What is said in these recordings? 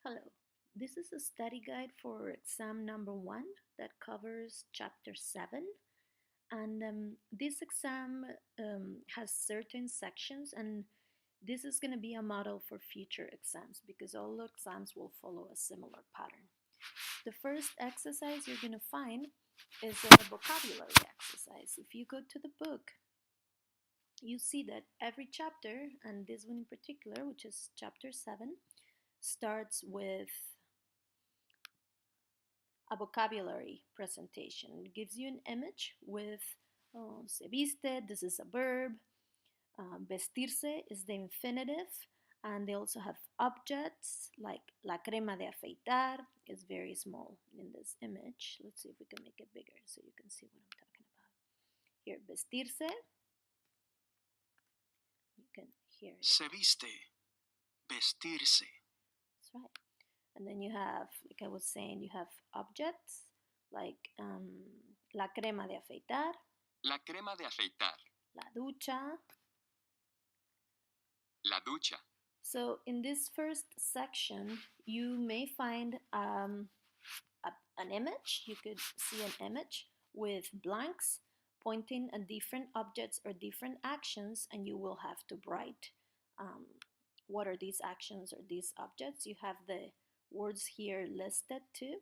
Hello, this is a study guide for exam number 1 that covers chapter 7. And this exam has certain sections, and this is going to be a model for future exams because all exams will follow a similar pattern. The first exercise you're going to find is a vocabulary exercise. If you go to the book, you see that every chapter, and this one in particular, which is chapter 7, starts with a vocabulary presentation. It gives you an image with se viste, this is a verb, vestirse is the infinitive, and they also have objects like la crema de afeitar is very small in this image. Let's see if we can make it bigger so you can see what I'm talking about. Here, vestirse, you can hear it. Se viste, vestirse. That's right. And then you have, like I was saying, you have objects like la crema de afeitar, La crema de afeitar. la ducha. La ducha. So in this first section, you may find an image. You could see an image with blanks pointing at different objects or different actions, and you will have to write what are these actions or these objects. You have the words here listed too.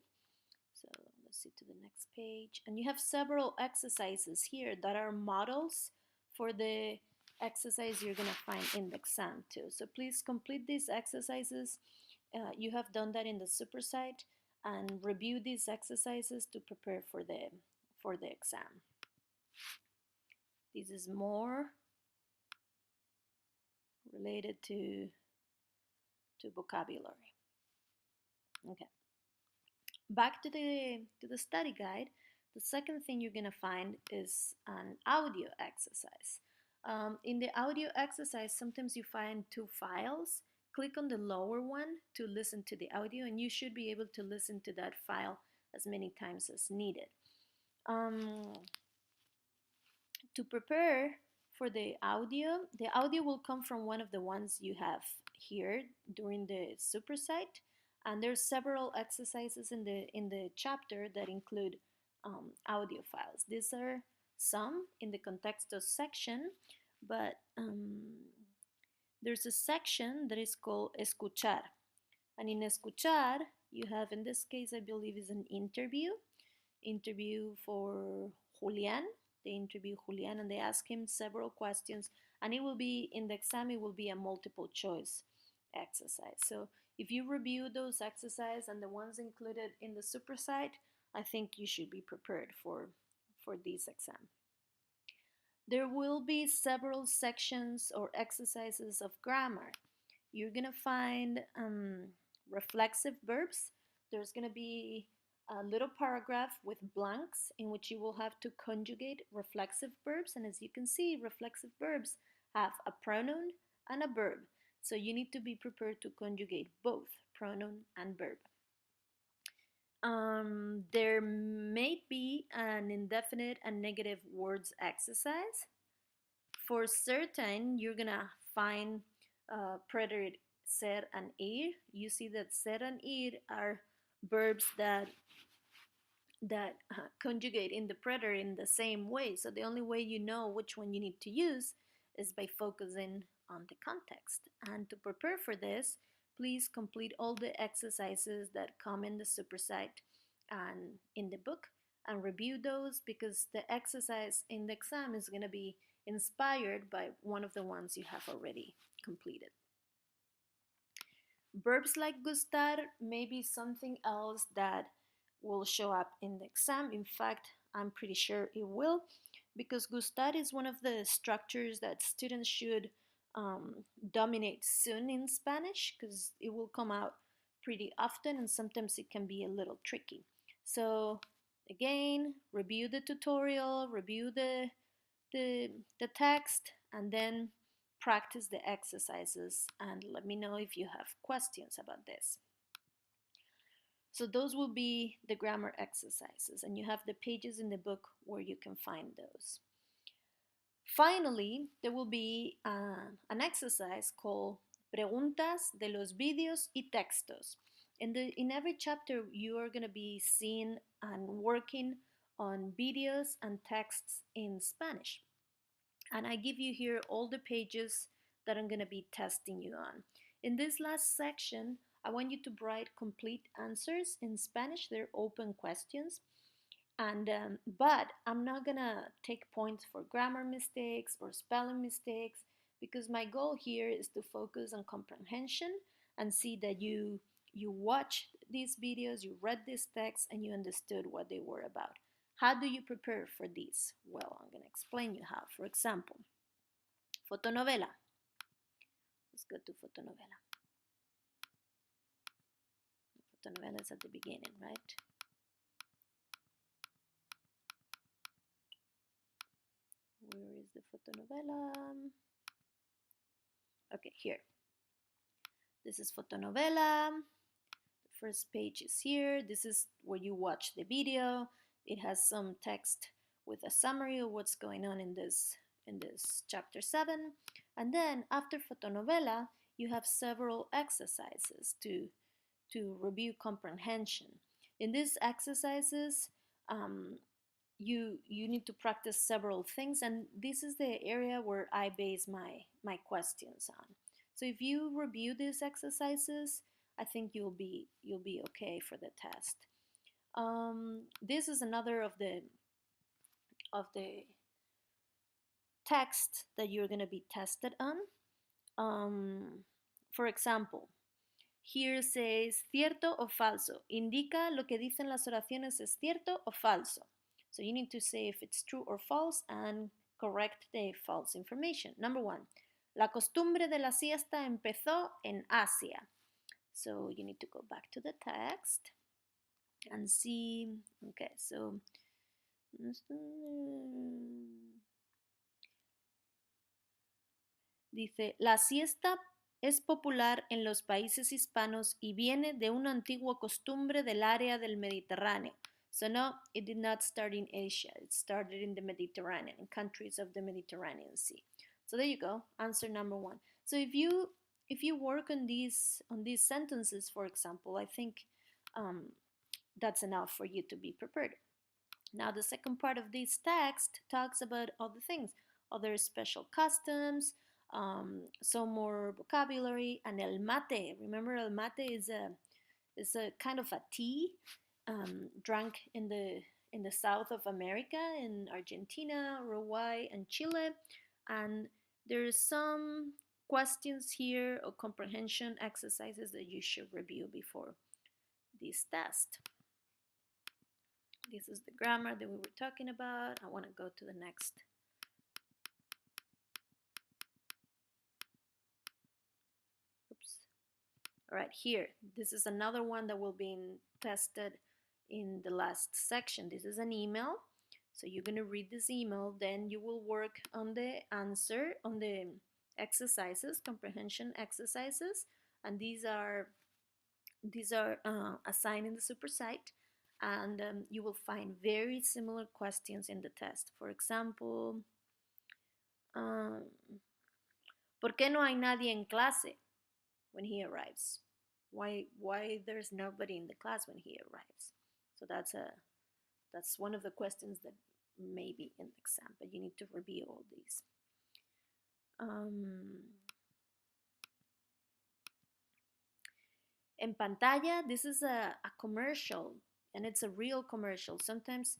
So let's see to the next page. And you have several exercises here that are models for the exercise you're going to find in the exam too. So please complete these exercises. You have done that in the super site, and review these exercises to prepare for the exam. This is more related to vocabulary. Okay. Back to the study guide. The second thing you're gonna find is an audio exercise. In the audio exercise, sometimes you find two files. Click on the lower one to listen to the audio, and you should be able to listen to that file as many times as needed. To prepare for the audio will come from one of the ones you have here during the super site, and there's several exercises in the chapter that include audio files. These are some in the contexto section, but there's a section that is called escuchar, and in escuchar you have, in this case, I believe is an interview for Julian. They interview Julian and they ask him several questions, and it will be in the exam, it will be a multiple choice exercise. So if you review those exercises and the ones included in the super site, I think you should be prepared for this exam. There will be several sections or exercises of grammar. You're gonna find reflexive verbs. There's gonna be a little paragraph with blanks in which you will have to conjugate reflexive verbs, and as you can see, reflexive verbs have a pronoun and a verb, so you need to be prepared to conjugate both pronoun and verb. There may be an indefinite and negative words exercise. For certain, you're gonna find preterite ser and ir. You see that ser and ir are verbs that conjugate in the preterite in the same way. So the only way you know which one you need to use is by focusing on the context. And to prepare for this, please complete all the exercises that come in the super site and in the book, and review those, because the exercise in the exam is going to be inspired by one of the ones you have already completed. Verbs like gustar may be something else that will show up in the exam. In fact, I'm pretty sure it will, because gustar is one of the structures that students should dominate soon in Spanish, because it will come out pretty often and sometimes it can be a little tricky. So again, review the tutorial, review the text, and then practice the exercises and let me know if you have questions about this. So those will be the grammar exercises, and you have the pages in the book where you can find those. Finally, there will be an exercise called Preguntas de los vídeos y textos. In every chapter, you are going to be seeing and working on videos and texts in Spanish. And I give you here all the pages that I'm going to be testing you on. In this last section, I want you to write complete answers in Spanish. They're open questions. And but I'm not gonna take points for grammar mistakes or spelling mistakes, because my goal here is to focus on comprehension and see that you watched these videos, you read these texts, and you understood what they were about. How do you prepare for these? Well, I'm gonna explain you how. For example, fotonovela. Let's go to fotonovela. Fotonovela is at the beginning, right? Where is the fotonovela? Okay, here. This is fotonovela. The first page is here. This is where you watch the video. It has some text with a summary of what's going on in this chapter 7. And then after fotonovela, you have several exercises to review comprehension. In these exercises, you need to practice several things, and this is the area where I base my questions on. So if you review these exercises, I think you'll be okay for the test. This is another of the text that you're going to be tested on. For example, here says cierto o falso. Indica lo que dicen las oraciones es cierto o falso. So you need to say if it's true or false and correct the false information. Number 1. La costumbre de la siesta empezó en Asia. So you need to go back to the text and see. Okay, so dice, la siesta es popular en los países hispanos y viene de una antigua costumbre del área del Mediterráneo. So no, it did not start in Asia. It started in the Mediterranean, in countries of the Mediterranean Sea. So there you go, answer number 1. So if you work on these sentences, for example, I think that's enough for you to be prepared. Now the second part of this text talks about other things, other special customs, some more vocabulary, and el mate. Remember, el mate is a kind of a tea drunk in the south of America, in Argentina, Uruguay, and Chile. And there's some questions here or comprehension exercises that you should review before this test. This is the grammar that we were talking about. I want to go to the next. Oops. All right, here. This is another one that will be tested in the last section. This is an email. So you're going to read this email, then you will work on the answer, on the exercises, comprehension exercises, and these are assigned in the super site, and you will find very similar questions in the test. For example, ¿por qué no hay nadie en clase when he arrives? Why there's nobody in the class when he arrives? So that's one of the questions that may be in the exam, but you need to review all these. En pantalla, this is a commercial, and it's a real commercial. Sometimes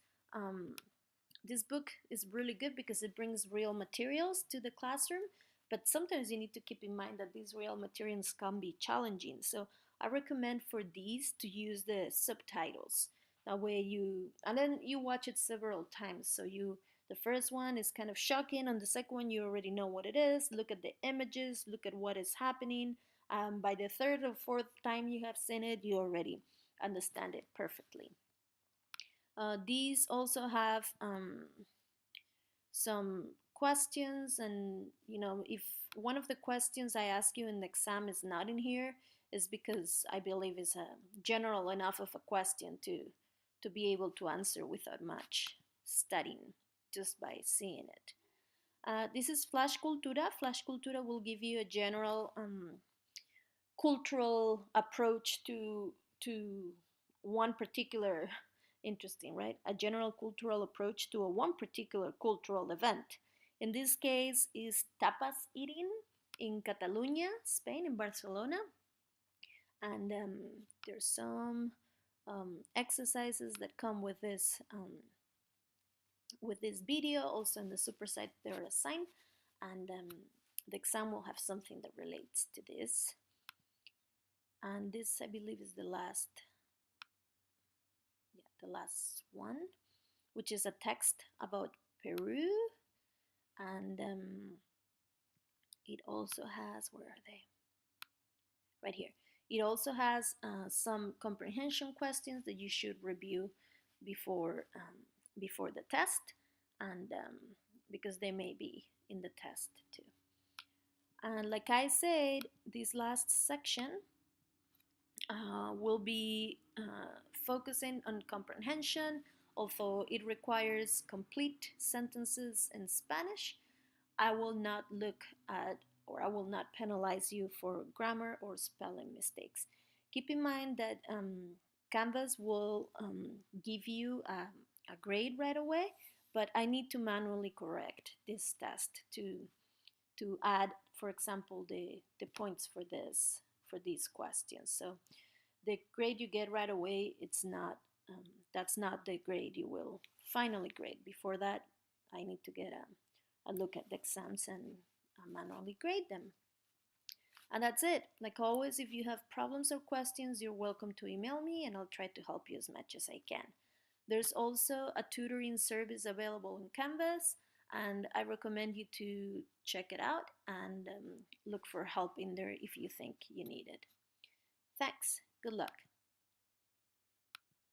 this book is really good because it brings real materials to the classroom, but sometimes you need to keep in mind that these real materials can be challenging. So I recommend for these to use the subtitles. That way and then you watch it several times. So the first one is kind of shocking, and the second one you already know what it is. Look at the images, look at what is happening. By the third or fourth time you have seen it, you already understand it perfectly. These also have some questions, and if one of the questions I ask you in the exam is not in here, is because I believe it's a general enough of a question to be able to answer without much studying, just by seeing it. This is Flash Cultura. Flash Cultura will give you a general cultural approach to to one particular interesting, right? A general cultural approach to a one particular cultural event. In this case, is tapas eating in Catalonia, Spain, in Barcelona, and there's some exercises that come with this video. Also in the super site, they're assigned, and the exam will have something that relates to this. And this, I believe, is the last one, which is a text about Peru, and it also has, where are they? Right here. It also has some comprehension questions that you should review before before the test, and because they may be in the test too. And like I said, this last section will be focusing on comprehension. Although it requires complete sentences in Spanish, I will not look at, or I will not penalize you for grammar or spelling mistakes. Keep in mind that Canvas will give you a grade right away, but I need to manually correct this test to add, for example, the points for these questions. So the grade you get right away, it's not that's not the grade you will finally grade. Before that, I need to get a look at the exams and manually grade them. And that's it. Like always, if you have problems or questions, you're welcome to email me and I'll try to help you as much as I can. There's also a tutoring service available in Canvas, and I recommend you to check it out and look for help in there if you think you need it. Thanks. Good luck.